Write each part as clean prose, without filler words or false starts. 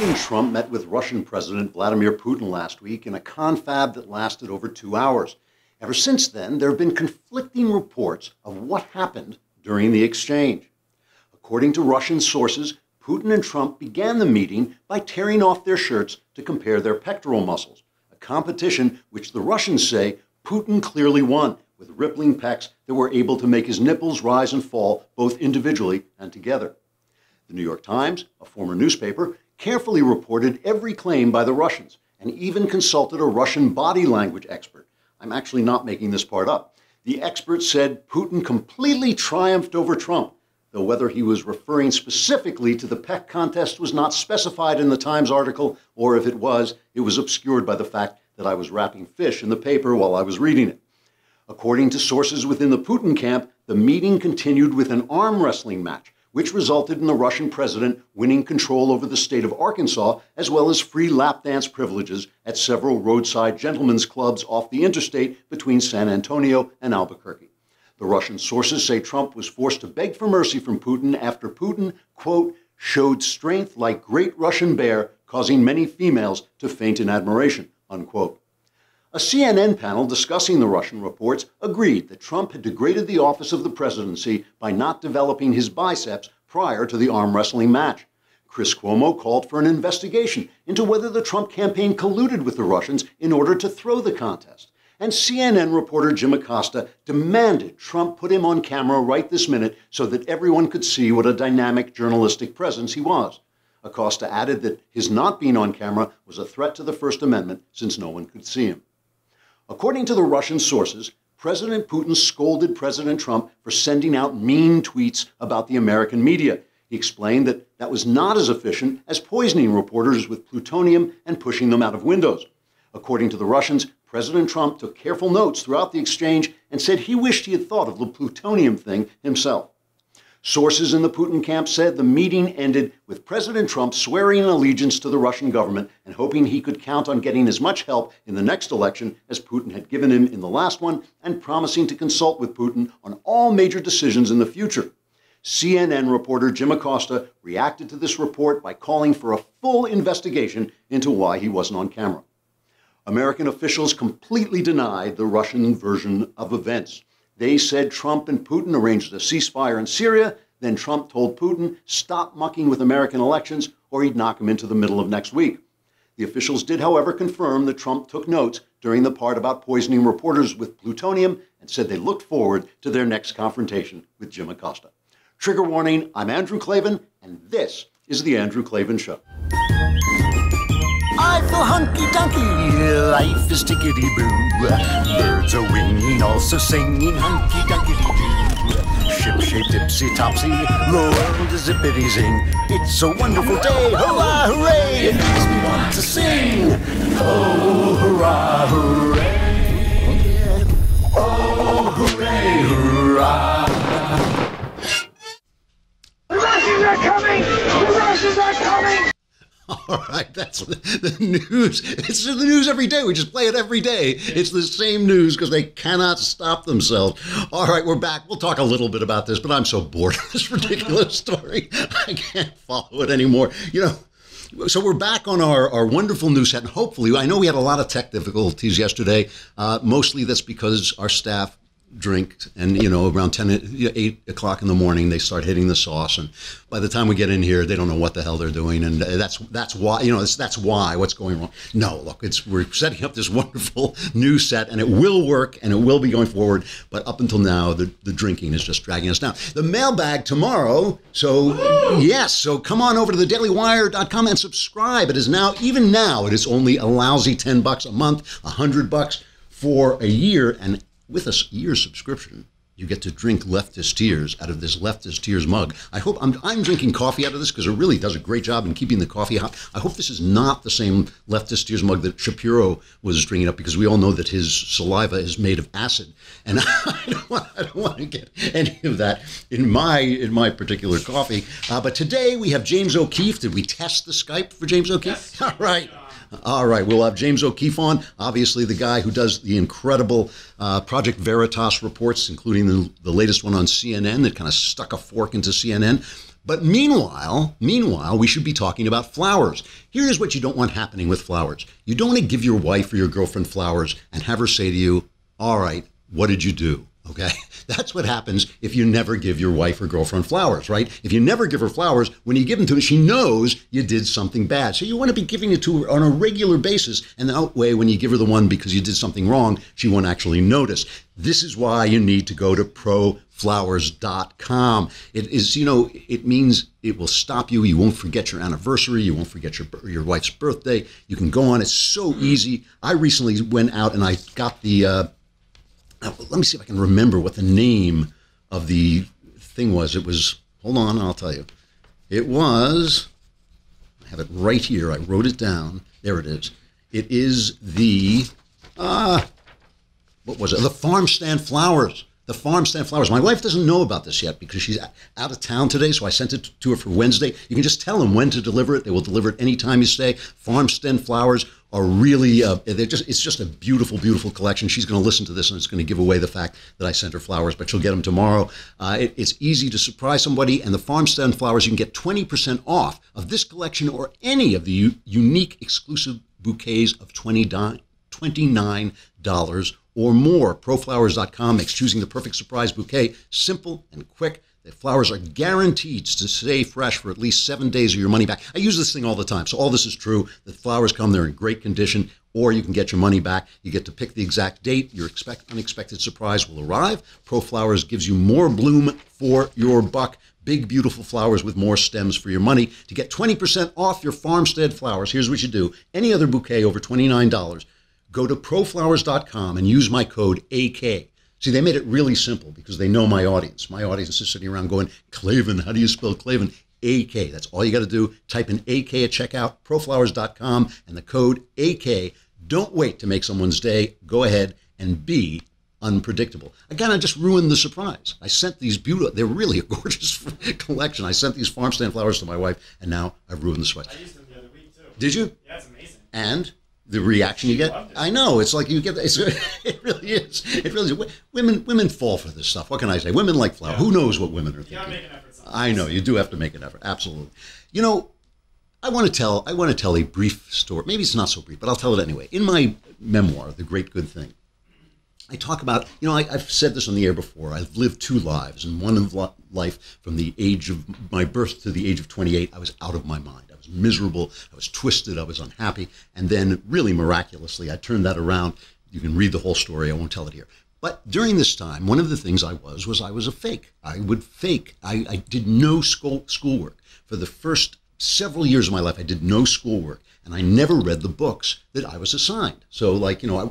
President Trump met with Russian President Vladimir Putin last week in a confab that lasted over 2 hours. Ever since then, there have been conflicting reports of what happened during the exchange. According to Russian sources, Putin and Trump began the meeting by tearing off their shirts to compare their pectoral muscles, a competition which the Russians say Putin clearly won, with rippling pecs that were able to make his nipples rise and fall both individually and together. The New York Times, a former newspaper, carefully reported every claim by the Russians and even consulted a Russian body language expert. I'm actually not making this part up. The expert said Putin completely triumphed over Trump, though whether he was referring specifically to the peck contest was not specified in the Times article, or if it was obscured by the fact that I was wrapping fish in the paper while I was reading it. According to sources within the Putin camp, the meeting continued with an arm wrestling match, which resulted in the Russian president winning control over the state of Arkansas, as well as free lap dance privileges at several roadside gentlemen's clubs off the interstate between San Antonio and Albuquerque. The Russian sources say Trump was forced to beg for mercy from Putin after Putin, quote, showed strength like great Russian bear, causing many females to faint in admiration, unquote. A CNN panel discussing the Russian reports agreed that Trump had degraded the office of the presidency by not developing his biceps prior to the arm wrestling match. Chris Cuomo called for an investigation into whether the Trump campaign colluded with the Russians in order to throw the contest. And CNN reporter Jim Acosta demanded Trump put him on camera right this minute so that everyone could see what a dynamic journalistic presence he was. Acosta added that his not being on camera was a threat to the First Amendment since no one could see him. According to the Russian sources, President Putin scolded President Trump for sending out mean tweets about the American media. He explained that that was not as efficient as poisoning reporters with plutonium and pushing them out of windows. According to the Russians, President Trump took careful notes throughout the exchange and said he wished he had thought of the plutonium thing himself. Sources in the Putin camp said the meeting ended with President Trump swearing allegiance to the Russian government and hoping he could count on getting as much help in the next election as Putin had given him in the last one, and promising to consult with Putin on all major decisions in the future. CNN reporter Jim Acosta reacted to this report by calling for a full investigation into why he wasn't on camera. American officials completely denied the Russian version of events. They said Trump and Putin arranged a ceasefire in Syria. Then Trump told Putin, stop mucking with American elections or he'd knock him into the middle of next week. The officials did, however, confirm that Trump took notes during the part about poisoning reporters with plutonium and said they looked forward to their next confrontation with Jim Acosta. Trigger warning, I'm Andrew Klavan, and this is The Andrew Klavan Show. I feel hunky-dunky, life is tickety-boo. Birds are winging, also singing hunky-dunky-doo. Ship-shaped, ipsy-topsy, the world is zippity-zing. It's a wonderful day, hurrah, hooray, it makes me want to sing. Oh, hurrah, hooray, oh, hooray, hurrah. The Russians are coming! The Russians are coming! All right, that's the news. It's the news every day. We just play it every day. It's the same news because they cannot stop themselves. All right, we're back. We'll talk a little bit about this, but I'm so bored of this ridiculous story. I can't follow it anymore. You know, so we're back on our wonderful news set, and hopefully, I know we had a lot of tech difficulties yesterday. Mostly that's because our staff drink, and around 8 o'clock in the morning they start hitting the sauce, and by the time we get in here they don't know what the hell they're doing, and that's why that's why what's going wrong. No, look, we're setting up this wonderful new set, and it will work, and it will be going forward, but up until now the drinking is just dragging us down. The mailbag tomorrow, so yes, so come on over to thedailywire.com and subscribe. It is now, even now, it is only a lousy $10 a month, $100 for a year, and with a year's subscription, you get to drink Leftist Tears out of this Leftist Tears mug. I hope I'm drinking coffee out of this because it really does a great job in keeping the coffee hot. I hope this is not the same Leftist Tears mug that Shapiro was drinking up, because we all know that his saliva is made of acid, and I don't want to get any of that in my particular coffee. But today we have James O'Keefe. Did we test the Skype for James O'Keefe? Yes. All right. All right, we'll have James O'Keefe on, obviously the guy who does the incredible Project Veritas reports, including the latest one on CNN that kind of stuck a fork into CNN. But meanwhile, we should be talking about flowers. Here's what you don't want happening with flowers. You don't want to give your wife or your girlfriend flowers and have her say to you, all right, what did you do? Okay, that's what happens if you never give your wife or girlfriend flowers, right? If you never give her flowers, when you give them to her, she knows you did something bad. So you want to be giving it to her on a regular basis. And that way, when you give her the one because you did something wrong, she won't actually notice. This is why you need to go to ProFlowers.com. It is, it means it will stop you. You won't forget your anniversary. You won't forget your wife's birthday. You can go on. It's so easy. I recently went out and I got the... let me see if I can remember what the name of the thing was. It was, hold on, I'll tell you. It was, I have it right here. I wrote it down. There it is. It is the, what was it? The Farm Stand Flowers. The Farm Stand Flowers. My wife doesn't know about this yet because she's out of town today, so I sent it to her for Wednesday. You can just tell them when to deliver it. They will deliver it anytime you stay. Farm Stand Flowers are really, it's just a beautiful, beautiful collection. She's going to listen to this and it's going to give away the fact that I sent her flowers, but she'll get them tomorrow. It's easy to surprise somebody, and the Farm Stand Flowers, you can get 20% off of this collection or any of the unique exclusive bouquets of $29 or more. ProFlowers.com makes choosing the perfect surprise bouquet simple and quick. The flowers are guaranteed to stay fresh for at least 7 days or your money back. I use this thing all the time, so all this is true. The flowers come, they're in great condition, or you can get your money back. You get to pick the exact date. Your unexpected surprise will arrive. ProFlowers gives you more bloom for your buck. Big, beautiful flowers with more stems for your money. To get 20% off your farmstead flowers, here's what you do. Any other bouquet over $29, go to ProFlowers.com and use my code AK. See, they made it really simple because they know my audience. My audience is sitting around going, Klavan, how do you spell Klavan? AK. That's all you got to do. Type in AK at checkout, ProFlowers.com, and the code AK. Don't wait to make someone's day. Go ahead and be unpredictable. Again, I just ruined the surprise. I sent these beautiful, they're really a gorgeous collection. I sent these farm stand flowers to my wife, and now I've ruined the surprise. I used them the other week, too. Did you? Yeah, it's amazing. And? The reaction you get, I know, it's like you get. It really is. It really is. Women fall for this stuff. What can I say? Women like flowers. Yeah. Who knows what women are thinking? You gotta make an effort sometimes. I know you do have to make an effort. Absolutely. I want to tell a brief story. Maybe it's not so brief, but I'll tell it anyway. In my memoir, The Great Good Thing, I talk about, I've said this on the air before. I've lived two lives, and one of life from the age of my birth to the age of 28, I was out of my mind. I was miserable. I was twisted. I was unhappy. And then really miraculously, I turned that around. You can read the whole story. I won't tell it here. But during this time, one of the things I was a fake. I would fake. I did no schoolwork. For the first several years of my life, I did no schoolwork. And I never read the books that I was assigned. So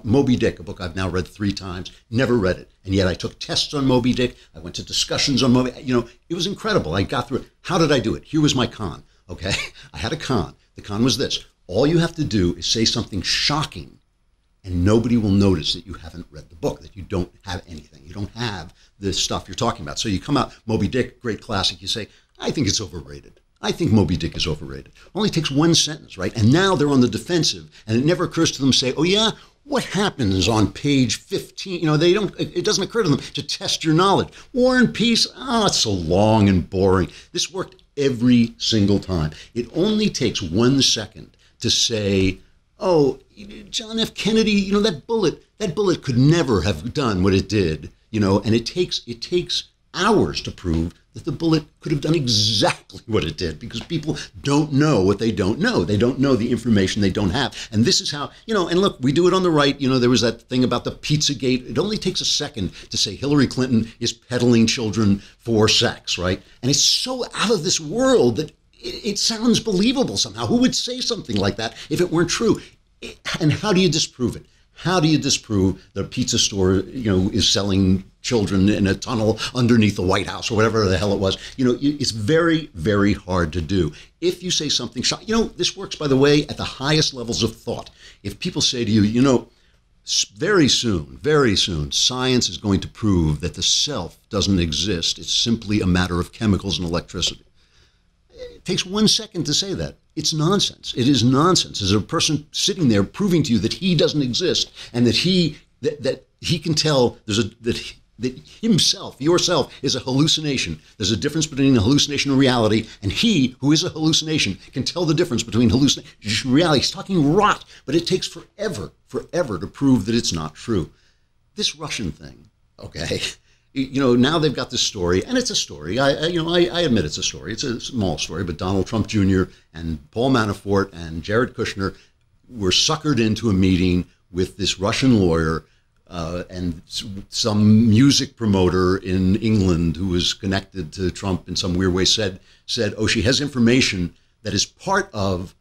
Moby Dick, a book I've now read 3 times, never read it. And yet I took tests on Moby Dick. I went to discussions on Moby. It was incredible. I got through it. How did I do it? Here was my con. Okay. I had a con. The con was this. All you have to do is say something shocking and nobody will notice that you haven't read the book, that you don't have anything. You don't have the stuff you're talking about. So you come out, Moby Dick, great classic. You say, I think it's overrated. I think Moby Dick is overrated. Only takes one sentence, right? And now they're on the defensive, and it never occurs to them to say, oh yeah, what happens on page 15? It doesn't occur to them to test your knowledge. War and Peace, it's so long and boring. This worked every single time. It only takes 1 second to say, oh, John F. Kennedy, that bullet could never have done what it did, and it takes hours to prove that the bullet could have done exactly what it did, because people don't know what they don't know. They don't know the information they don't have. And this is how, and look, we do it on the right. There was that thing about the Pizzagate. It only takes a second to say Hillary Clinton is peddling children for sex, right? And it's so out of this world that it sounds believable somehow. Who would say something like that if it weren't true? And how do you disprove it? How do you disprove that a pizza store, is selling children in a tunnel underneath the White House or whatever the hell it was? It's very, very hard to do. If you say something, this works, by the way, at the highest levels of thought. If people say to you, very soon, science is going to prove that the self doesn't exist. It's simply a matter of chemicals and electricity. It takes 1 second to say that. It's nonsense. It is nonsense. There's a person sitting there proving to you that he doesn't exist, and that he can tell that that himself, yourself, is a hallucination. There's a difference between a hallucination and reality, and he, who is a hallucination, can tell the difference between hallucination and reality. He's talking rot, but it takes forever to prove that it's not true. This Russian thing, okay, now they've got this story, and it's a story. I admit it's a story. It's a small story, but Donald Trump Jr. and Paul Manafort and Jared Kushner were suckered into a meeting with this Russian lawyer and some music promoter in England who was connected to Trump in some weird way said, oh, she has information that is part of,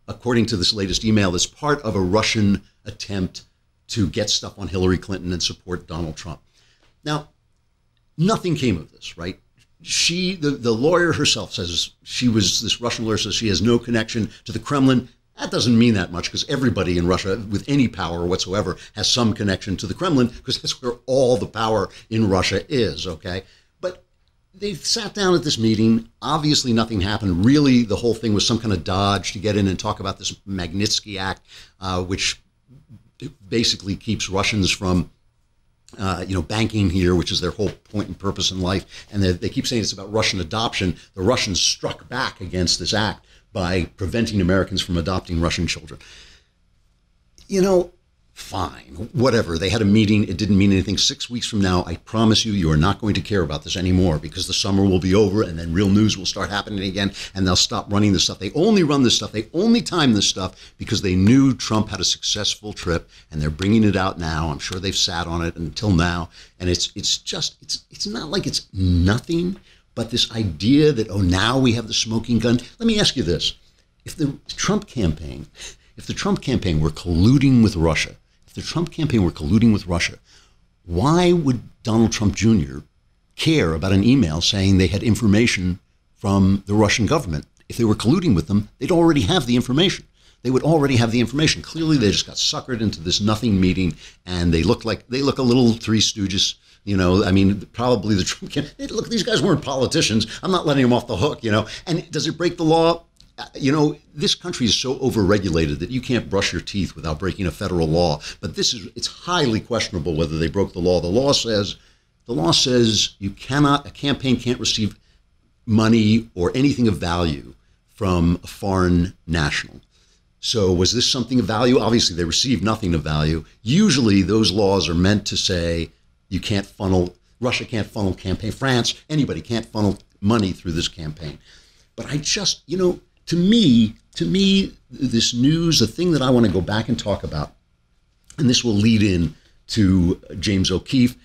according to this latest email, that's part of a Russian attempt to get stuff on Hillary Clinton and support Donald Trump. Now, nothing came of this, right? The lawyer herself says this Russian lawyer says she has no connection to the Kremlin. That doesn't mean that much because everybody in Russia with any power whatsoever has some connection to the Kremlin because that's where all the power in Russia is, okay? But they sat down at this meeting. Obviously, nothing happened. Really, the whole thing was some kind of dodge to get in and talk about this Magnitsky Act, which basically keeps Russians from banking here, which is their whole point and purpose in life. And they keep saying it's about Russian adoption. The Russians struck back against this act by preventing Americans from adopting Russian children. Fine, whatever. They had a meeting. It didn't mean anything. 6 weeks from now, I promise you are not going to care about this anymore because the summer will be over and then real news will start happening again and they'll stop running this stuff. They only run this stuff. They only time this stuff because they knew Trump had a successful trip and they're bringing it out now. I'm sure they've sat on it until now. And it's not like it's nothing, but this idea that, oh, now we have the smoking gun. Let me ask you this. If the Trump campaign were colluding with Russia, why would Donald Trump Jr. care about an email saying they had information from the Russian government? If they were colluding with them, they'd already have the information. They would already have the information. Clearly, they just got suckered into this nothing meeting, and they look a little Three Stooges. Probably the Trump campaign. Look, these guys weren't politicians. I'm not letting them off the hook, And does it break the law? This country is so overregulated that you can't brush your teeth without breaking a federal law. But it's highly questionable whether they broke the law. The law says a campaign can't receive money or anything of value from a foreign national. So was this something of value? Obviously, they received nothing of value. Usually those laws are meant to say Russia can't funnel campaign, France, anybody can't funnel money through this campaign. But to me, this news, the thing that I want to go back and talk about, and this will lead in to James O'Keefe,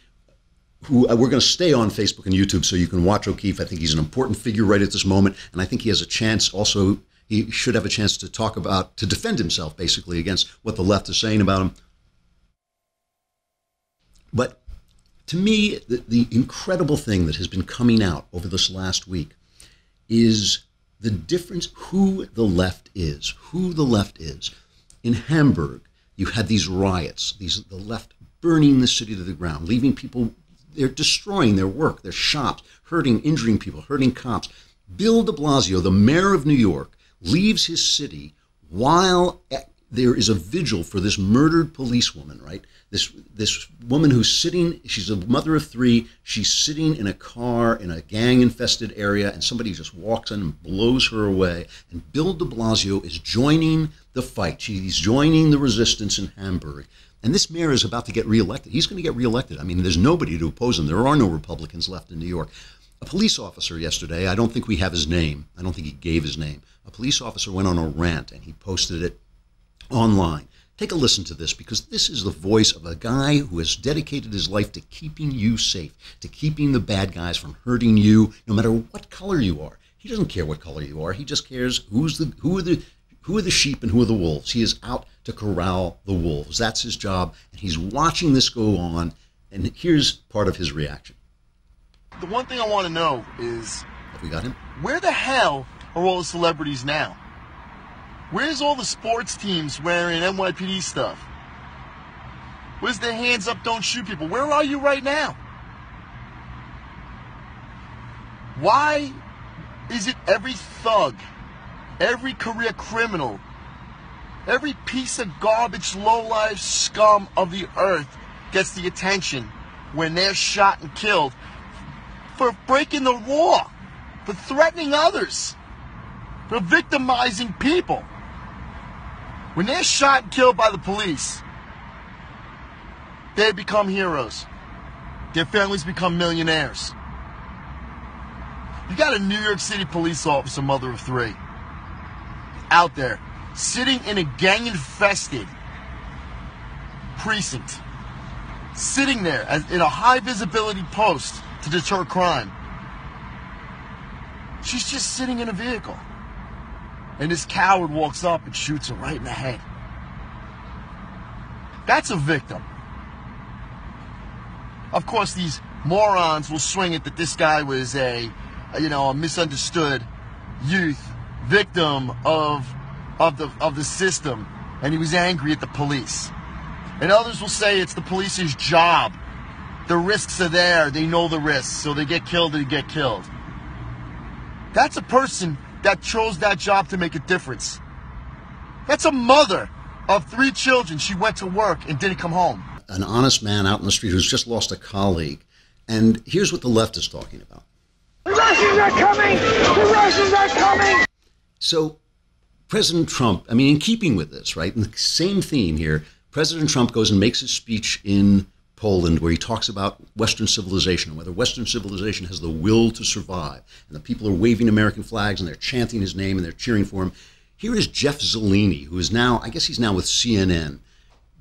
who we're going to stay on Facebook and YouTube so you can watch O'Keefe. I think he's an important figure right at this moment, and I think he has a chance also, he should have a chance to defend himself basically against what the left is saying about him. But to me, the incredible thing that has been coming out over this last week is the difference, who the left is. In Hamburg, you had these riots, the left burning the city to the ground, leaving people, they're destroying their work, their shops, injuring people, hurting cops. Bill de Blasio, the mayor of New York, leaves his city while there is a vigil for this murdered policewoman, right? This woman who's sitting, she's a mother of three, she's sitting in a car in a gang-infested area, and somebody just walks in and blows her away. And Bill de Blasio is joining the fight. He's joining the resistance in Hamburg. And this mayor is about to get reelected. He's going to get reelected. There's nobody to oppose him. There are no Republicans left in New York. A police officer yesterday, I don't think we have his name. I don't think he gave his name. A police officer went on a rant, and he posted it online. Take a listen to this, because this is the voice of a guy who has dedicated his life to keeping you safe, to keeping the bad guys from hurting you, no matter what color you are. He doesn't care what color you are. He just cares who are the sheep and who are the wolves. He is out to corral the wolves. That's his job, and he's watching this go on, and here's part of his reaction. The one thing I want to know is, have we got him? Where the hell are all the celebrities now? Where's all the sports teams wearing NYPD stuff? Where's the hands up, don't shoot people? Where are you right now? Why is it every thug, every career criminal, every piece of garbage, low-life scum of the earth gets the attention, when they're shot and killed for breaking the law, for threatening others, for victimizing people. When they're shot and killed by the police, they become heroes. Their families become millionaires. You got a New York City police officer, mother of three, out there, sitting in a gang-infested precinct, sitting there in a high-visibility post to deter crime. She's just sitting in a vehicle. And this coward walks up and shoots her right in the head. That's a victim. Of course, these morons will swing it that this guy was a misunderstood youth victim of the system, and he was angry at the police. And others will say it's the police's job. The risks are there. They know the risks, so they get killed and they get killed. That's a person that chose that job to make a difference. That's a mother of 3 children. She went to work and didn't come home. An honest man out in the street who's just lost a colleague. And here's what the left is talking about. The Russians are coming! The Russians are coming! So President Trump, in keeping with this, right, in the same theme here, President Trump goes and makes a speech in Poland where he talks about Western civilization and whether Western civilization has the will to survive. And the people are waving American flags and they're chanting his name and they're cheering for him. Here is Jeff Zeleny, who is now, I guess he's now with CNN,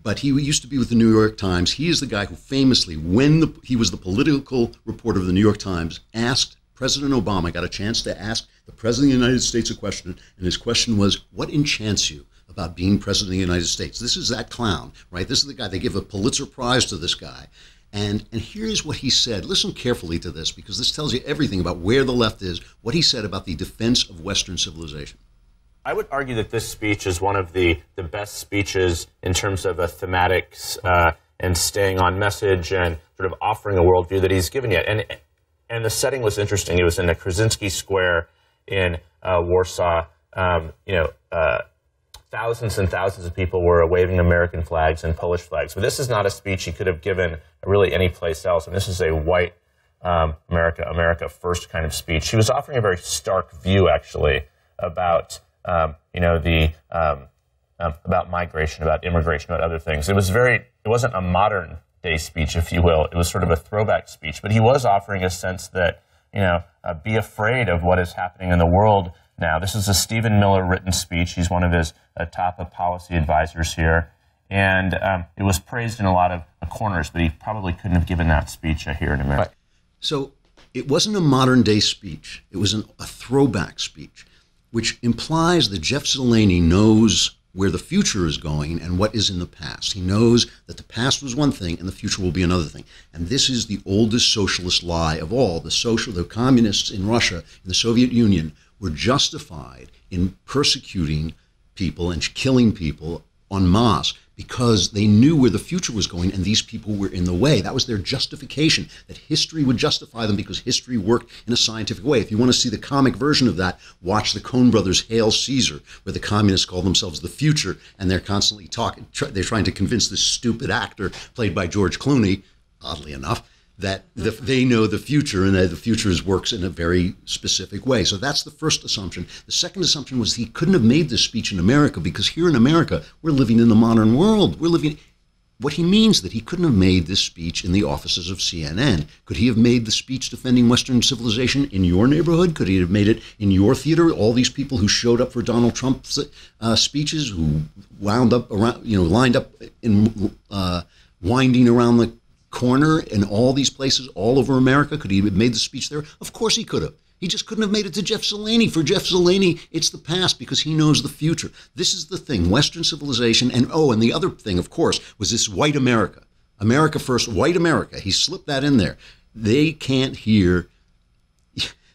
but he used to be with the New York Times. He is the guy who famously, when he was the political reporter of the New York Times, asked President Obama, got a chance to ask the President of the United States a question, and his question was, what enchants you about being President of the United States? This is that clown, right? This is the guy, they give a Pulitzer Prize to this guy. And here's what he said. Listen carefully to this, because this tells you everything about where the left is, what he said about the defense of Western civilization. I would argue that this speech is one of the best speeches in terms of a thematics and staying on message and sort of offering a worldview that he's given yet. And the setting was interesting. It was in the Krasinski Square in Warsaw. Thousands and thousands of people were waving American flags and Polish flags. But this is not a speech he could have given really any place else. And this is a white America first kind of speech. He was offering a very stark view, actually, about about migration, about immigration, about other things. It wasn't a modern day speech, if you will. It was sort of a throwback speech. But he was offering a sense that, be afraid of what is happening in the world now. This is a Stephen Miller written speech. He's one of his top policy advisors here. And it was praised in a lot of corners, but he probably couldn't have given that speech here in America. So it wasn't a modern day speech. It was a throwback speech, which implies that Jeff Zeleny knows where the future is going and what is in the past. He knows that the past was one thing and the future will be another thing. And this is the oldest socialist lie of all. The communists in Russia and the Soviet Union were justified in persecuting people and killing people en masse because they knew where the future was going and these people were in the way. That was their justification, that history would justify them because history worked in a scientific way. If you want to see the comic version of that, watch the Coen brothers' Hail Caesar, where the communists call themselves the future and they're constantly they're trying to convince this stupid actor played by George Clooney, oddly enough, that they know the future and that the future works in a very specific way. So that's the first assumption. The second assumption was he couldn't have made this speech in America because here in America, we're living in the modern world. What he means that he couldn't have made this speech in the offices of CNN. Could he have made the speech defending Western civilization in your neighborhood? Could he have made it in your theater? All these people who showed up for Donald Trump's speeches, who lined up in winding around the corner in all these places all over America? Could he have made the speech there? Of course he could have. He just couldn't have made it to Jeff Zeleny. For Jeff Zeleny, it's the past because he knows the future. This is the thing, Western civilization. And the other thing, of course, was this white America. America first, white America. He slipped that in there. They can't hear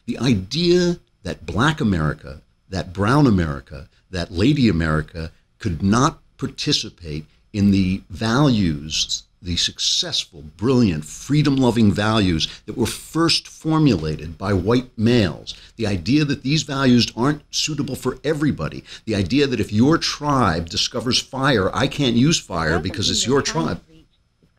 the idea that black America, that brown America, that lady America could not participate in the values, the successful, brilliant, freedom-loving values that were first formulated by white males. The idea that these values aren't suitable for everybody. The idea that if your tribe discovers fire, I can't use fire because it's your tribe. Is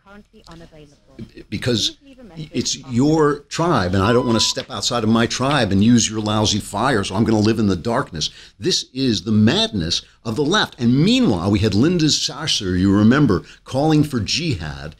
currently unavailable. because it's your tribe, and I don't want to step outside of my tribe and use your lousy fire, so I'm going to live in the darkness. This is the madness of the left. And meanwhile, we had Linda Sarsour, you remember, calling for jihad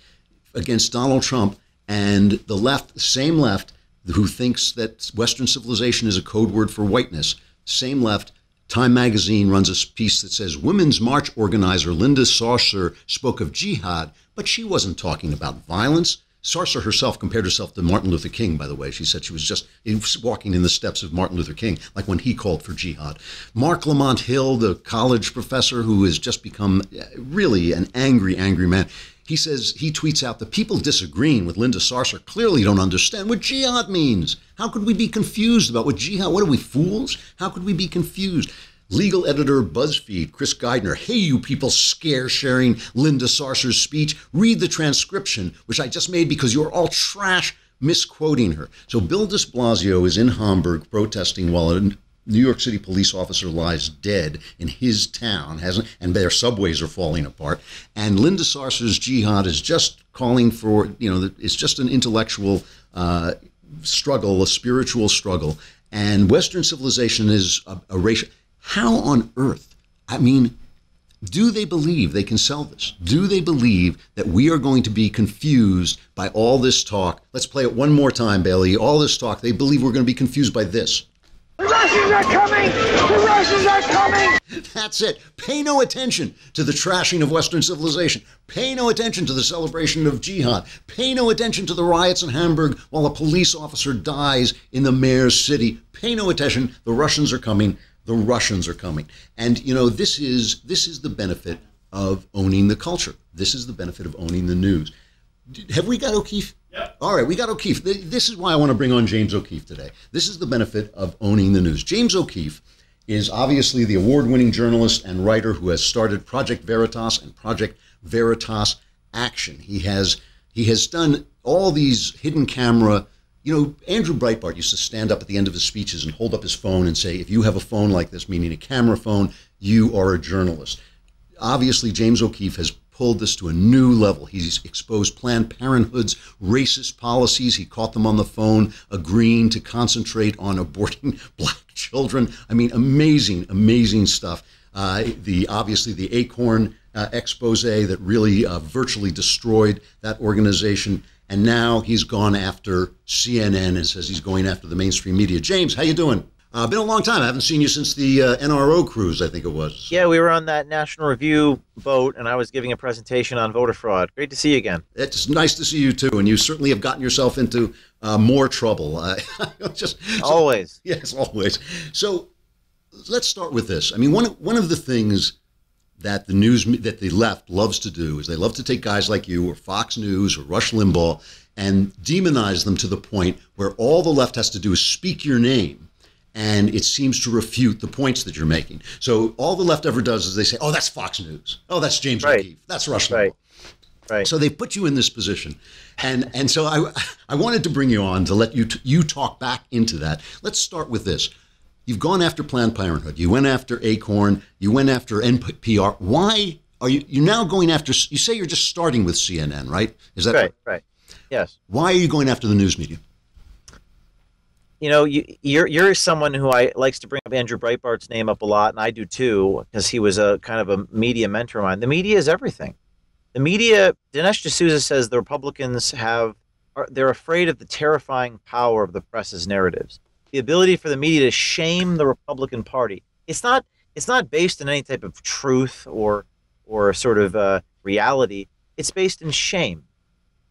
against Donald Trump, and the left, the same left, who thinks that Western civilization is a code word for whiteness, same left. Time magazine runs a piece that says Women's March organizer Linda Sarsour spoke of jihad, but she wasn't talking about violence. Sarsour herself compared herself to Martin Luther King, by the way. She said she was just walking in the steps of Martin Luther King, like when he called for jihad. Mark Lamont Hill, the college professor who has just become really an angry, angry man, he says, he tweets out, the people disagreeing with Linda Sarsour clearly don't understand what jihad means. How could we be confused about what jihad, what are we, fools? How could we be confused? Legal editor BuzzFeed, Chris Geidner, hey, you people scare-sharing Linda Sarsour's speech, read the transcription, which I just made because you're all trash misquoting her. So Bill de Blasio is in Hamburg protesting while a New York City police officer lies dead in his town, and their subways are falling apart. And Linda Sarsour's jihad is just calling for, it's just an intellectual struggle, a spiritual struggle. And Western civilization is a racial. How on earth? I mean, do they believe they can sell this? Do they believe that we are going to be confused by all this talk? Let's play it one more time, Bailey. All this talk, they believe we're going to be confused by this. The Russians are coming! The Russians are coming! That's it. Pay no attention to the trashing of Western civilization. Pay no attention to the celebration of jihad. Pay no attention to the riots in Hamburg while a police officer dies in the mayor's city. Pay no attention. The Russians are coming. The Russians are coming. And, this is the benefit of owning the culture. This is the benefit of owning the news. Have we got O'Keefe? Yep. All right, we got O'Keefe. This is why I want to bring on James O'Keefe today. This is the benefit of owning the news. James O'Keefe is obviously the award-winning journalist and writer who has started Project Veritas and Project Veritas Action. He has done all these hidden camera. Andrew Breitbart used to stand up at the end of his speeches and hold up his phone and say, if you have a phone like this, meaning a camera phone, you are a journalist. Obviously, James O'Keefe has pulled this to a new level. He's exposed Planned Parenthood's racist policies. He caught them on the phone agreeing to concentrate on aborting black children. I mean, amazing, amazing stuff. Obviously the Acorn expose that really virtually destroyed that organization. And now he's gone after CNN and says he's going after the mainstream media. James, how you doing? Been a long time. I haven't seen you since the NRO cruise, I think it was. Yeah, we were on that National Review boat, and I was giving a presentation on voter fraud. Great to see you again. It's nice to see you, too, and you certainly have gotten yourself into more trouble. Always. Yes, always. So let's start with this. I mean, one of the things that the left loves to do is they love to take guys like you or Fox News or Rush Limbaugh and demonize them to the point where all the left has to do is speak your name, and it seems to refute the points that you're making. So all the left ever does is they say, oh, that's Fox News. Oh, that's James O'Keefe. That's Rush Limbaugh. Right. So they put you in this position. And so I wanted to bring you on to let you talk back into that. Let's start with this. You've gone after Planned Parenthood. You went after Acorn. You went after NPR. Why are you're now going after, you say you're just starting with CNN, right? Is that right? Right. Yes. Why are you going after the news media? You're someone who likes to bring up Andrew Breitbart's name up a lot, and I do too, because he was a kind of a media mentor of mine. The media is everything. The media, Dinesh D'Souza says the Republicans they're afraid of the terrifying power of the press's narratives. The ability for the media to shame the Republican Party. It's not based in any type of truth or sort of reality. It's based in shame.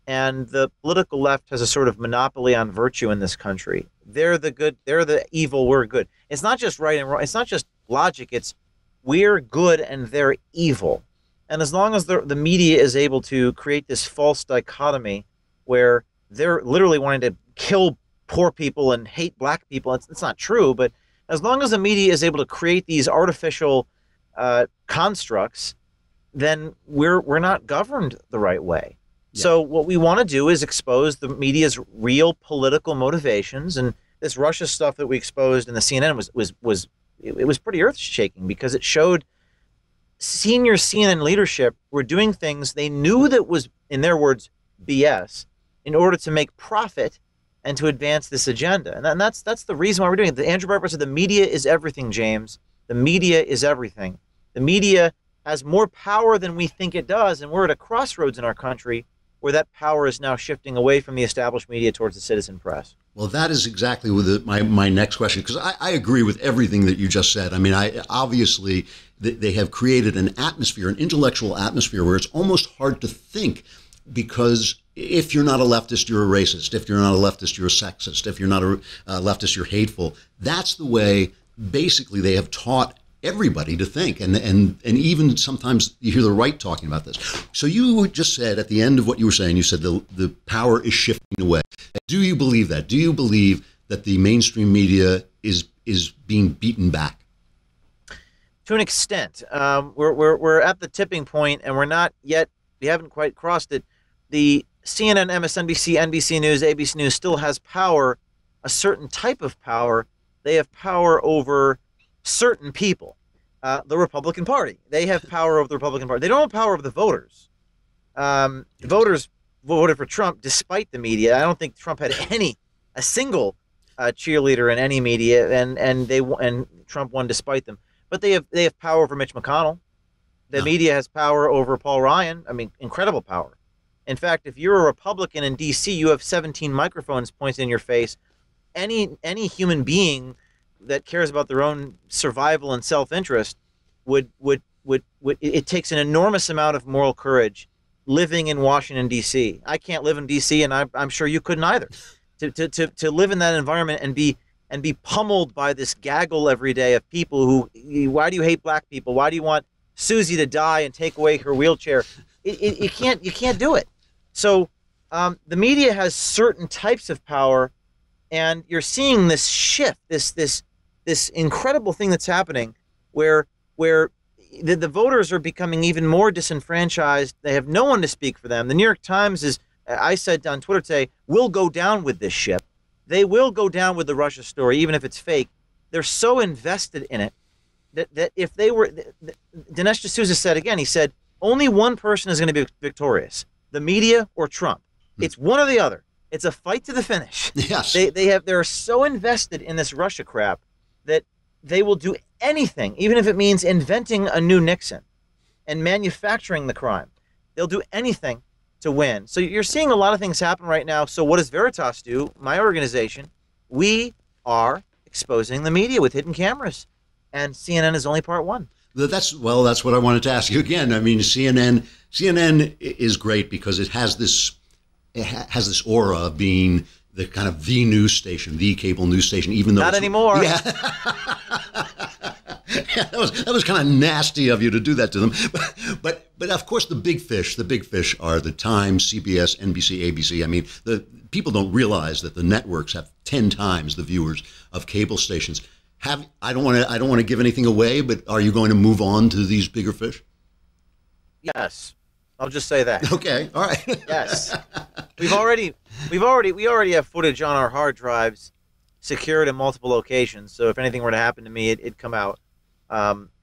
And the political left has a sort of monopoly on virtue in this country. They're the good, they're the evil, we're good. It's not just right and wrong. It's not just logic. It's we're good and they're evil. And as long as the media is able to create this false dichotomy where they're literally wanting to kill poor people and hate black people, it's not true. But as long as the media is able to create these artificial constructs, then we're not governed the right way. Yeah. So what we want to do is expose the media's real political motivations, and this Russia stuff that we exposed in the CNN was pretty earth-shaking because it showed senior CNN leadership were doing things they knew that was, in their words, BS, in order to make profit and to advance this agenda. And that's the reason why we're doing it. The Andrew Breitbart said the media is everything, James. The media is everything. The media has more power than we think it does, and we're at a crossroads in our country where that power is now shifting away from the established media towards the citizen press. Well, that is exactly my next question, because I agree with everything that you just said. I mean, obviously they have created an atmosphere, an intellectual atmosphere where it's almost hard to think, because if you're not a leftist, you're a racist. If you're not a leftist, you're a sexist. If you're not a leftist, you're hateful. That's the way, basically, they have taught everybody to think. And even sometimes you hear the right talking about this. So you just said at the end of what you were saying, you said the power is shifting away. Do you believe that? Do you believe that the mainstream media is being beaten back? To an extent. We're at the tipping point, and we're not yet, we haven't quite crossed it. The CNN, MSNBC, NBC News, ABC News still has power, a certain type of power. They have power over certain people. The Republican Party. They have power over the Republican Party. They don't have power over the voters. Voters voted for Trump despite the media. I don't think Trump had a single cheerleader in any media, and Trump won despite them. But they have power over Mitch McConnell. The media has power over Paul Ryan. I mean, incredible power. In fact, if you're a Republican in D.C., you have 17 microphones pointed in your face. Any human being that cares about their own survival and self-interest would it takes an enormous amount of moral courage living in Washington, D.C. I can't live in D.C., and I'm sure you couldn't either. To live in that environment and be pummeled by this gaggle every day of people who, why do you hate black people? Why do you want Susie to die and take away her wheelchair? You can't do it. So the media has certain types of power, and you're seeing this shift, this incredible thing that's happening, where the voters are becoming even more disenfranchised. They have no one to speak for them. The New York Times is, I said on Twitter today, will go down with this ship. They will go down with the Russia story, even if it's fake. They're so invested in it that if they were, Dinesh D'Souza said again, he said, only one person is going to be victorious, the media or Trump. It's one or the other. It's a fight to the finish. Yes. They're so invested in this Russia crap that they will do anything, even if it means inventing a new Nixon and manufacturing the crime. They'll do anything to win. So you're seeing a lot of things happen right now. So what does Veritas do? My organization, we are exposing the media with hidden cameras, and CNN is only part one. That's what I wanted to ask you again. I mean, CNN is great because it has this aura of being the kind of the news station, the cable news station, even though not anymore. Yeah. Yeah, that was kind of nasty of you to do that to them. But of course the big fish are the Times, CBS, NBC, ABC. I mean, the people don't realize that the networks have 10 times the viewers of cable stations. I don't want to give anything away, but are you going to move on to these bigger fish? Yes. I'll just say that. Okay. All right. Yes. We already have footage on our hard drives secured in multiple locations. So if anything were to happen to me, it'd come out.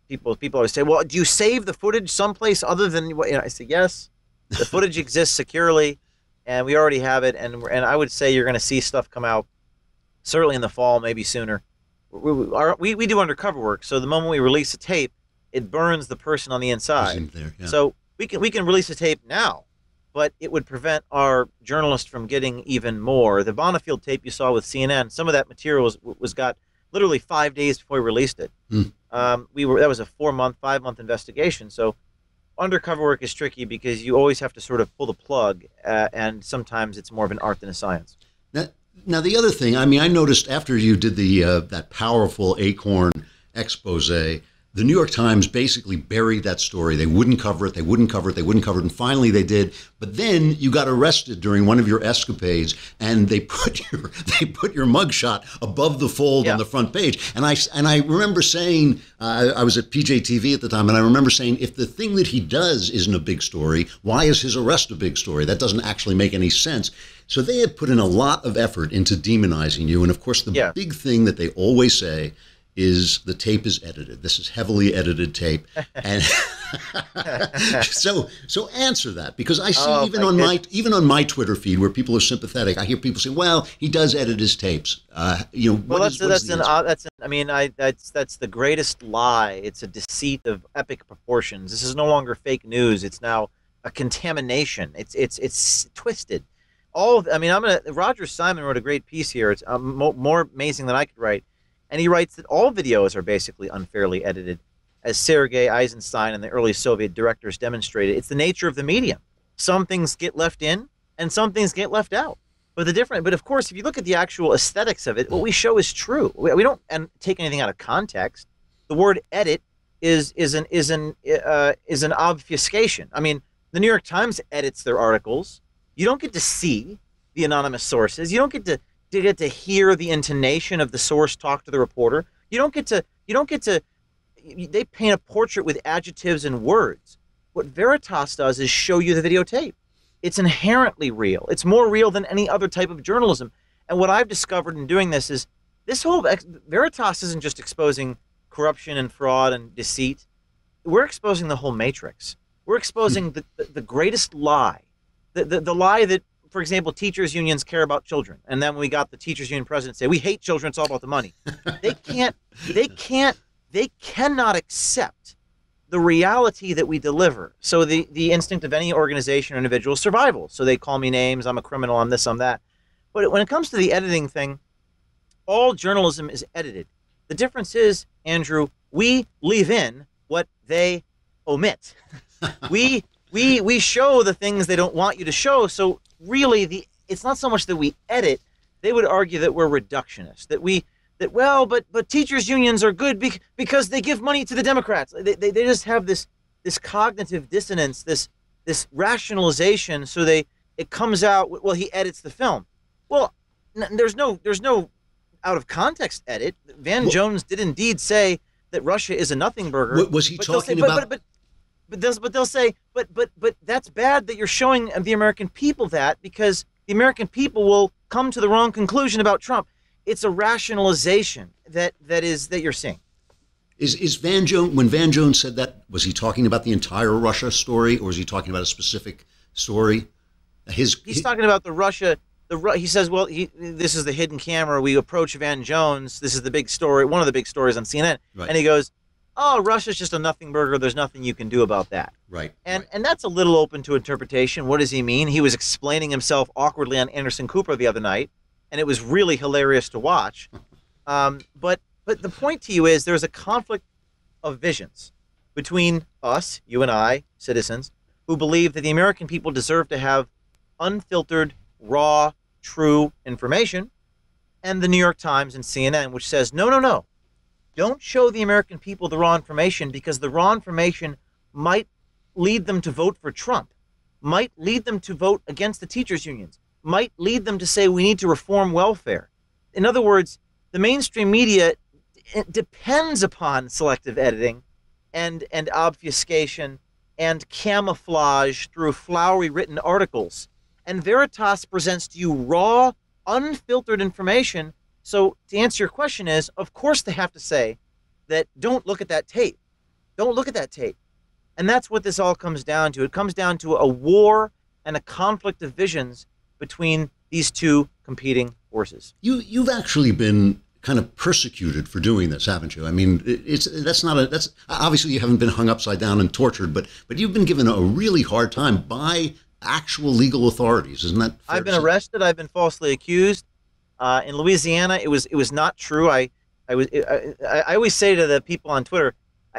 People always say, well, do you save the footage someplace other than what, I say, yes, the footage exists securely and we already have it. And I would say you're going to see stuff come out certainly in the fall, maybe sooner. We do undercover work. So the moment we release a tape, it burns the person on the inside. There, yeah. So we can release a tape now, but it would prevent our journalists from getting even more. The Bonifield tape you saw with CNN, some of that material was got literally 5 days before we released it. That was a 5-month investigation. So undercover work is tricky because you always have to sort of pull the plug, and sometimes it's more of an art than a science. Now the other thing, I mean, I noticed after you did that powerful Acorn expose, the New York Times basically buried that story. They wouldn't cover it. And finally they did. But then you got arrested during one of your escapades, and they put your mugshot above the fold on the front page. And I remember saying, I was at PJTV at the time, and I remember saying, if the thing that he does isn't a big story, why is his arrest a big story? That doesn't actually make any sense. So they had put in a lot of effort into demonizing you. And of course, the big thing that they always say is the tape is edited. This is heavily edited tape. And So answer that, because I see Oh, even on my Twitter feed where people are sympathetic, I hear people say, "Well, he does edit his tapes." Well, that's the greatest lie. It's a deceit of epic proportions. This is no longer fake news. It's now a contamination. It's twisted. Roger Simon wrote a great piece here. It's more amazing than I could write, and he writes that all videos are basically unfairly edited, as Sergei Eisenstein and the early Soviet directors demonstrated. It's the nature of the medium. Some things get left in, and some things get left out. But of course, if you look at the actual aesthetics of it, what we show is true. We don't take anything out of context. The word "edit" is an obfuscation. I mean, the New York Times edits their articles. You don't get to see the anonymous sources. You don't get to hear the intonation of the source talk to the reporter. You don't get to. They paint a portrait with adjectives and words. What Veritas does is show you the videotape. It's inherently real. It's more real than any other type of journalism. And what I've discovered in doing this is this whole Veritas isn't just exposing corruption and fraud and deceit. We're exposing the whole matrix. We're exposing the greatest lie, the lie that, for example, teachers unions care about children. And then we got the teachers union president say, we hate children, it's all about the money. They cannot accept the reality that we deliver. So the instinct of any organization or individual is survival. So they call me names, I'm a criminal, I'm this, I'm that. But when it comes to the editing thing, all journalism is edited. The difference is, Andrew, we leave in what they omit. we show the things they don't want you to show. So really, it's not so much that we edit. They would argue that we're reductionist, but teachers unions are good because they give money to the Democrats. They just have this cognitive dissonance, this rationalization. So it comes out, well, he edits the film. Well, there's no out of context edit. Van Jones did indeed say that Russia is a nothing burger. Was he talking about? But they'll say, but that's bad that you're showing the American people that, because the American people will come to the wrong conclusion about Trump. It's a rationalization that you're seeing. Is Van Jones, when Van Jones said that, was he talking about the entire Russia story, or was he talking about a specific story? He's talking about the Russia. He says, well, this is the hidden camera. We approach Van Jones. This is the big story, one of the big stories on CNN. Right. And he goes, oh, Russia's just a nothing burger. There's nothing you can do about that. Right. And that's a little open to interpretation. What does he mean? He was explaining himself awkwardly on Anderson Cooper the other night, and it was really hilarious to watch. But the point to you is there's a conflict of visions between us, you and I, citizens, who believe that the American people deserve to have unfiltered, raw, true information, and the New York Times and CNN, which says, no. Don't show the American people the raw information, because the raw information might lead them to vote for Trump, might lead them to vote against the teachers' unions, might lead them to say we need to reform welfare. In other words, the mainstream media depends upon selective editing and obfuscation and camouflage through flowery written articles. And Veritas presents to you raw, unfiltered information. So to answer your question is, of course they have to say that don't look at that tape. Don't look at that tape. And that's what this all comes down to. It comes down to a war and a conflict of visions between these two competing forces. You've actually been kind of persecuted for doing this, haven't you? I mean, that's obviously you haven't been hung upside down and tortured, but you've been given a really hard time by actual legal authorities, isn't that fair? I've been arrested. I've been falsely accused. In Louisiana, it was not true. I always say to the people on Twitter,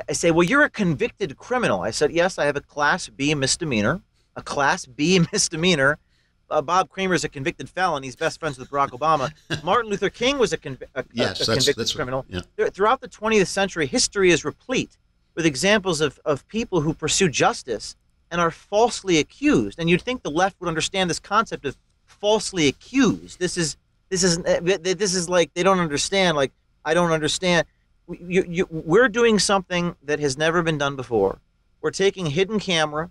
I say, well, you're a convicted criminal. I said, yes, I have a Class B misdemeanor. A Class B misdemeanor. Bob Kramer is a convicted felon. He's best friends with Barack Obama. Martin Luther King was a convicted criminal. Yeah. Throughout the 20th century, history is replete with examples of people who pursue justice and are falsely accused. And you'd think the left would understand this concept of falsely accused. This is like they don't understand. Like, I don't understand. We're doing something that has never been done before. We're taking hidden camera.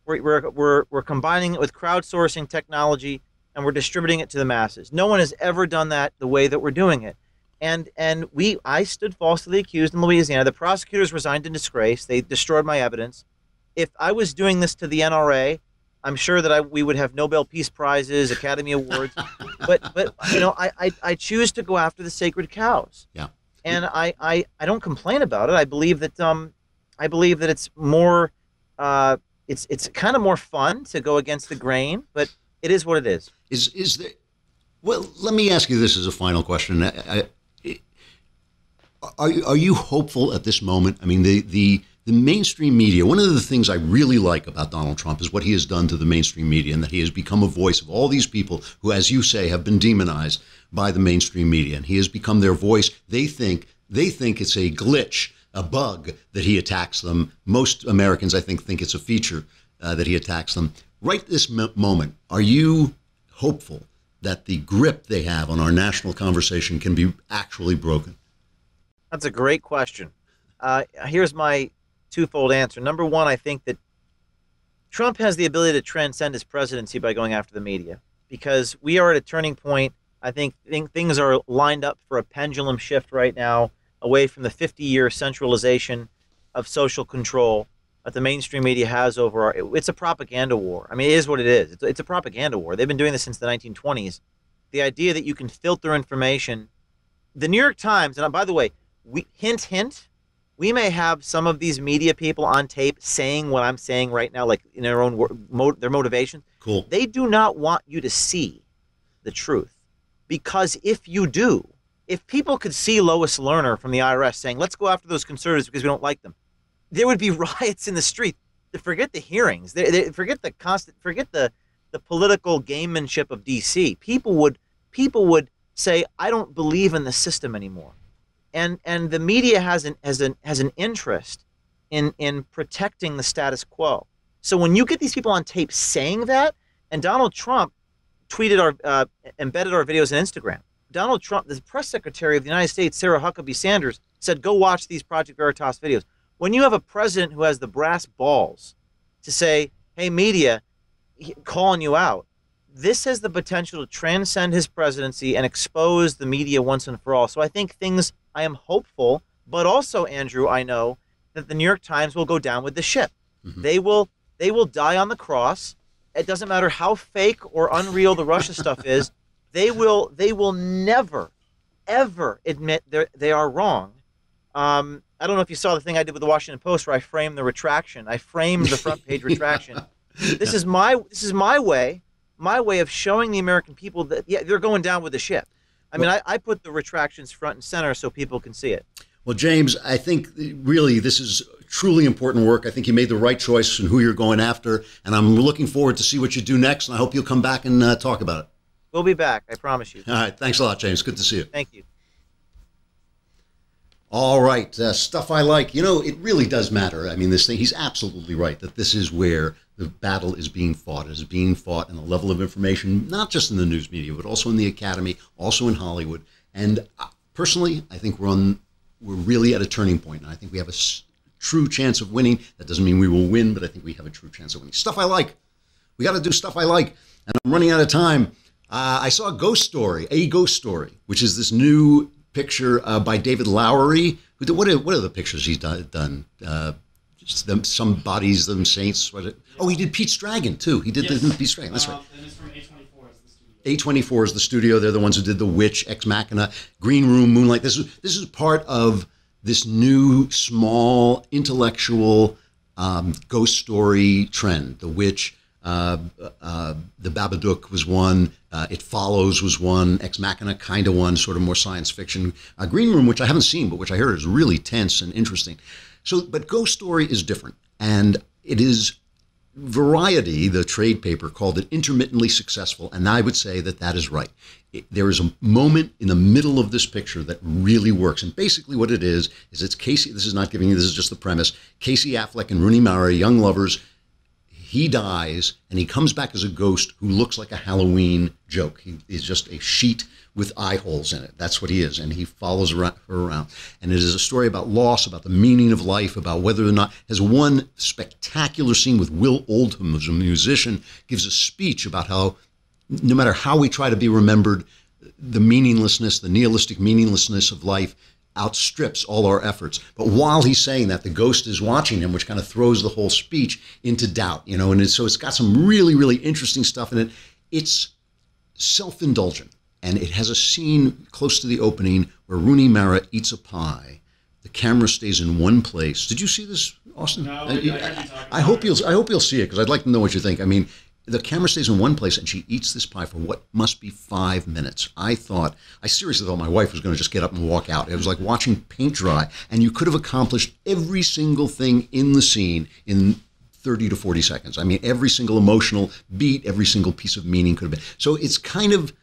We're combining it with crowdsourcing technology, and we're distributing it to the masses. No one has ever done that the way that we're doing it. And I stood falsely accused in Louisiana. The prosecutors resigned in disgrace. They destroyed my evidence. if I was doing this to the NRA, I'm sure that we would have Nobel Peace Prizes, Academy Awards, but you know, I choose to go after the sacred cows. Yeah. And I don't complain about it. I believe that it's more it's kind of more fun to go against the grain, but it is what it is. Is there? Well, let me ask you this as a final question. Are you hopeful at this moment? I mean, the mainstream media, one of the things I really like about Donald Trump is what he has done to the mainstream media, and that he has become a voice of all these people who, as you say, have been demonized by the mainstream media. And he has become their voice. They think it's a glitch, a bug, that he attacks them. Most Americans, I think it's a feature that he attacks them. Right this moment, are you hopeful that the grip they have on our national conversation can be actually broken? That's a great question. Here's my twofold answer. Number one, I think that Trump has the ability to transcend his presidency by going after the media, because we are at a turning point. I think things are lined up for a pendulum shift right now away from the 50-year centralization of social control that the mainstream media has over it's a propaganda war. I mean, it is what it is. It's a propaganda war. They've been doing this since the 1920s. The idea that you can filter information. The New York Times, and by the way, hint, we may have some of these media people on tape saying what I'm saying right now, like in their own their motivation. Cool. They do not want you to see the truth, because if you do, if people could see Lois Lerner from the IRS saying, let's go after those conservatives because we don't like them, there would be riots in the street. Forget the hearings. Forget the political gamemanship of DC. People would say, I don't believe in the system anymore. And the media has an interest in protecting the status quo. So when you get these people on tape saying that, and Donald Trump embedded our videos in Instagram. Donald Trump, the press secretary of the United States, Sarah Huckabee Sanders, said, go watch these Project Veritas videos. When you have a president who has the brass balls to say, hey, media, calling you out, this has the potential to transcend his presidency and expose the media once and for all. So I think I am hopeful, but also, Andrew, I know that the New York Times will go down with the ship. Mm-hmm. They will die on the cross. It doesn't matter how fake or unreal the Russia stuff is. They will never, ever admit they are wrong. I don't know if you saw the thing I did with the Washington Post where I framed the retraction. I framed the front page retraction. This is my way of showing the American people that they're going down with the ship. I mean, I put the retractions front and center so people can see it. Well, James, I think really this is truly important work. I think you made the right choice in who you're going after, and I'm looking forward to see what you do next, and I hope you'll come back and talk about it. We'll be back, I promise you. All right, thanks a lot, James. Good to see you. Thank you. All right, stuff I like. You know, it really does matter. I mean, this thing, he's absolutely right that this is where the battle is being fought. It is being fought in the level of information, not just in the news media, but also in the academy, also in Hollywood. And personally, I think we're really at a turning point, and I think we have a true chance of winning. That doesn't mean we will win, but I think we have a true chance of winning. Stuff I like. We got to do stuff I like, and I'm running out of time. I saw A Ghost Story, which is this new picture by David Lowery. What are the pictures he's done? Just some bodies, them saints. He did Pete's Dragon too. He did the Pete's Dragon. That's right. And it's from A24 as the studio. A24 is the studio. They're the ones who did The Witch, Ex Machina, Green Room, Moonlight. This is part of this new small intellectual ghost story trend. The Witch, The Babadook was one. It Follows was one. Ex Machina kind of one, sort of more science fiction. Green Room, which I haven't seen, but which I heard is really tense and interesting. But Ghost Story is different, and it is Variety, the trade paper, called it intermittently successful, and I would say that is right. There is a moment in the middle of this picture that really works, and basically what it is it's Casey. This is not giving you. This is just the premise. Casey Affleck and Rooney Mara, young lovers. He dies, and he comes back as a ghost who looks like a Halloween joke. He is just a sheet with eye holes in it. That's what he is, and he follows her around. And it is a story about loss, about the meaning of life, about whether or not, has one spectacular scene with Will Oldham, who's a musician, gives a speech about how no matter how we try to be remembered, the meaninglessness, the nihilistic meaninglessness of life outstrips all our efforts. But while he's saying that, the ghost is watching him, which kind of throws the whole speech into doubt, you know, and so it's got some really, really interesting stuff in it. It's self-indulgent, and it has a scene close to the opening where Rooney Mara eats a pie. The camera stays in one place. Did you see this, Austin? No, I hope you'll see it, because I'd like to know what you think. I mean, the camera stays in one place, and she eats this pie for what must be 5 minutes. I seriously thought my wife was going to just get up and walk out. It was like watching paint dry, and you could have accomplished every single thing in the scene in 30 to 40 seconds. I mean, every single emotional beat, every single piece of meaning could have been. So it's kind of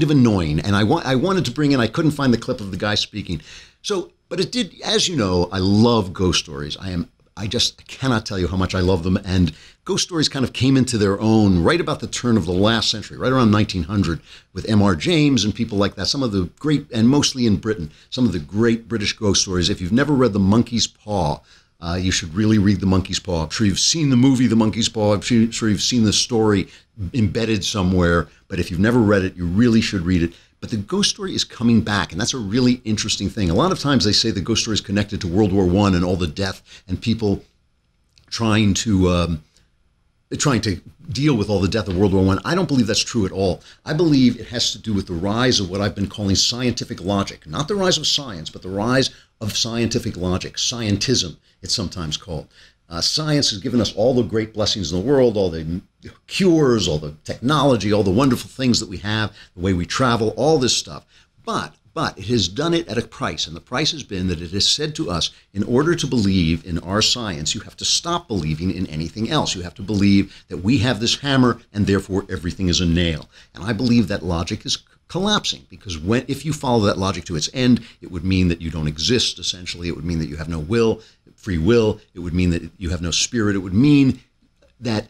annoying, and I wanted to bring in. I couldn't find the clip of the guy speaking. So, but it did, as you know, I love ghost stories. I just cannot tell you how much I love them. And ghost stories kind of came into their own right about the turn of the last century, right around 1900, with M.R. James and people like that. Some of the great, and mostly in Britain, some of the great British ghost stories. If you've never read The Monkey's Paw, you should really read The Monkey's Paw. I'm sure you've seen the movie The Monkey's Paw. I'm sure you've seen the story embedded somewhere. But if you've never read it, you really should read it. But the ghost story is coming back, and that's a really interesting thing. A lot of times they say the ghost story is connected to World War I and all the death and people trying to deal with all the death of World War I. I don't believe that's true at all. I believe it has to do with the rise of what I've been calling scientific logic. Not the rise of science, but the rise of scientific logic. Scientism, it's sometimes called. Science has given us all the great blessings in the world, all the cures, all the technology, all the wonderful things that we have, the way we travel, all this stuff. But it has done it at a price, and the price has been that it has said to us, in order to believe in our science, you have to stop believing in anything else. You have to believe that we have this hammer, and therefore everything is a nail. And I believe that logic is collapsing, because if you follow that logic to its end, it would mean that you don't exist, essentially. It would mean that you have no free will. It would mean that you have no spirit. It would mean that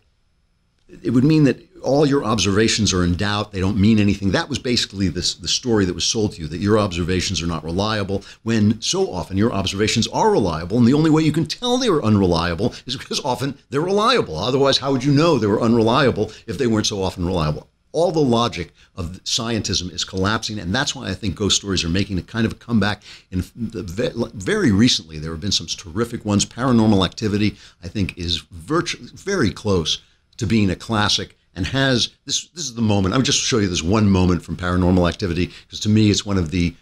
all your observations are in doubt. They don't mean anything. That was basically the story that was sold to you, that your observations are not reliable, when so often your observations are reliable, and the only way you can tell they were unreliable is because often they're reliable. Otherwise, how would you know they were unreliable if they weren't so often reliable? All the logic of scientism is collapsing, and that's why I think ghost stories are making a kind of a comeback. Very recently, there have been some terrific ones. Paranormal Activity, I think, is very close to being a classic, and has this is the moment. I'll just show you this one moment from Paranormal Activity, because to me it's one of the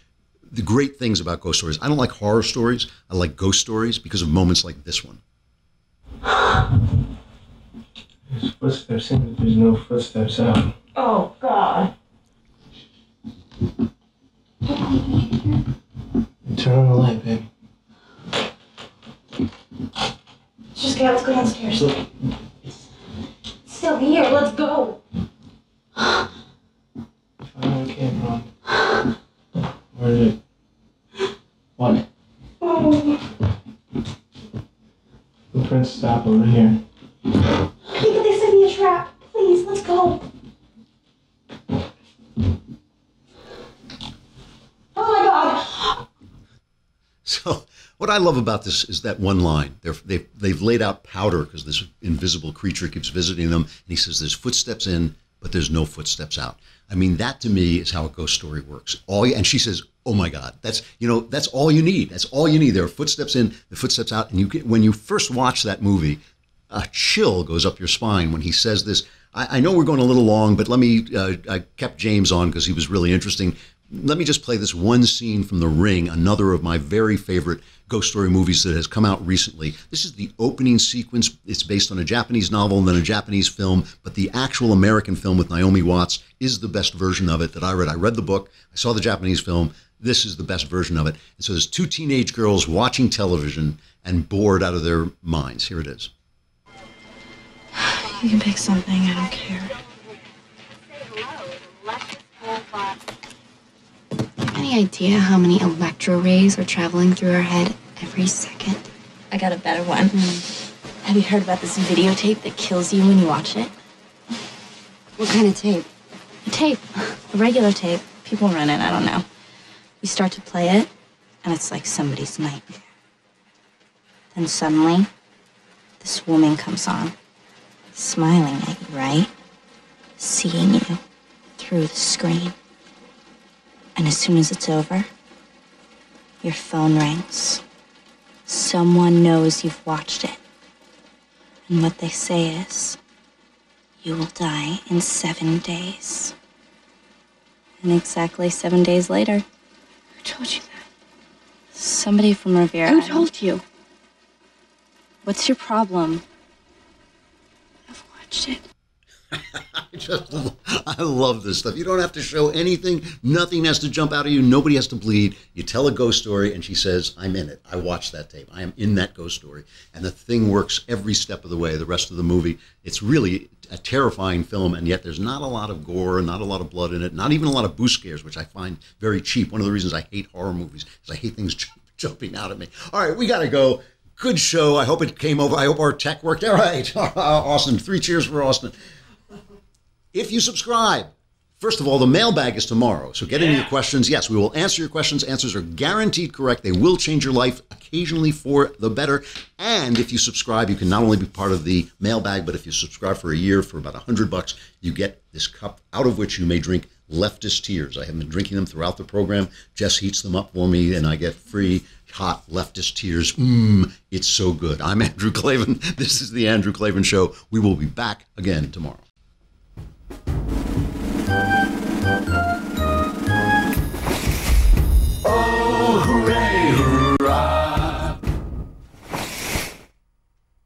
great things about ghost stories. I don't like horror stories. I like ghost stories because of moments like this one. There's footsteps in, but there's no footsteps out. Oh, God. Turn on the light, babe. Just get out, let's go downstairs. It's still here, let's go. I know we came from. Where is it? What? Oh. Footprints stop over here. I think that they sent me a trap. Please, let's go. Oh my God. So what I love about this is that one line. They've laid out powder because this invisible creature keeps visiting them, and he says there's footsteps in, but there's no footsteps out. I mean, that to me is how a ghost story works. And she says, oh my God, that's all you need. That's all you need. There are footsteps in, the footsteps out, and when you first watch that movie, a chill goes up your spine when he says this. I know we're going a little long, but I kept James on because he was really interesting. Let me just play this one scene from The Ring, another of my very favorite ghost story movies that has come out recently. This is the opening sequence. It's based on a Japanese novel and then a Japanese film, but the actual American film with Naomi Watts is the best version of it that I read. I read the book. I saw the Japanese film. This is the best version of it. And so there's two teenage girls watching television and bored out of their minds. Here it is. You can pick something, I don't care. Any idea how many electro rays are traveling through our head every second? I got a better one. Have you heard about this videotape that kills you when you watch it? What kind of tape? A tape. A regular tape. People run it, I don't know. You start to play it, and it's like somebody's nightmare. Then suddenly, this woman comes on, smiling at you, right? Seeing you through the screen. And as soon as it's over, Your phone rings. Someone knows you've watched it. And what they say is, you will die in 7 days. And exactly 7 days later. Who told you that? Somebody from Rivera. Who told you? What's your problem? I've watched it. I love this stuff. You don't have to show anything. Nothing has to jump out at you. Nobody has to bleed. You tell a ghost story and she says, I'm in it. I watched that tape. I am in that ghost story. And the thing works every step of the way. The rest of the movie, it's really a terrifying film, and yet there's not a lot of gore, not a lot of blood in it, not even a lot of boost scares, which I find very cheap. One of the reasons I hate horror movies is I hate things jumping out at me. All right, we got to go. Good show. I hope it came over. I hope our tech worked. All right. Austin, 3 cheers for Austin. If you subscribe, first of all, the mailbag is tomorrow. So get in your questions. Yes, we will answer your questions. Answers are guaranteed correct. They will change your life occasionally for the better. And if you subscribe, you can not only be part of the mailbag, but if you subscribe for a year for about $100, you get this cup out of which you may drink leftist tears. I have been drinking them throughout the program. Jess heats them up for me, and I get free hot leftist tears. It's so good. I'm Andrew Klavan. This is the Andrew Klavan Show. We will be back again tomorrow.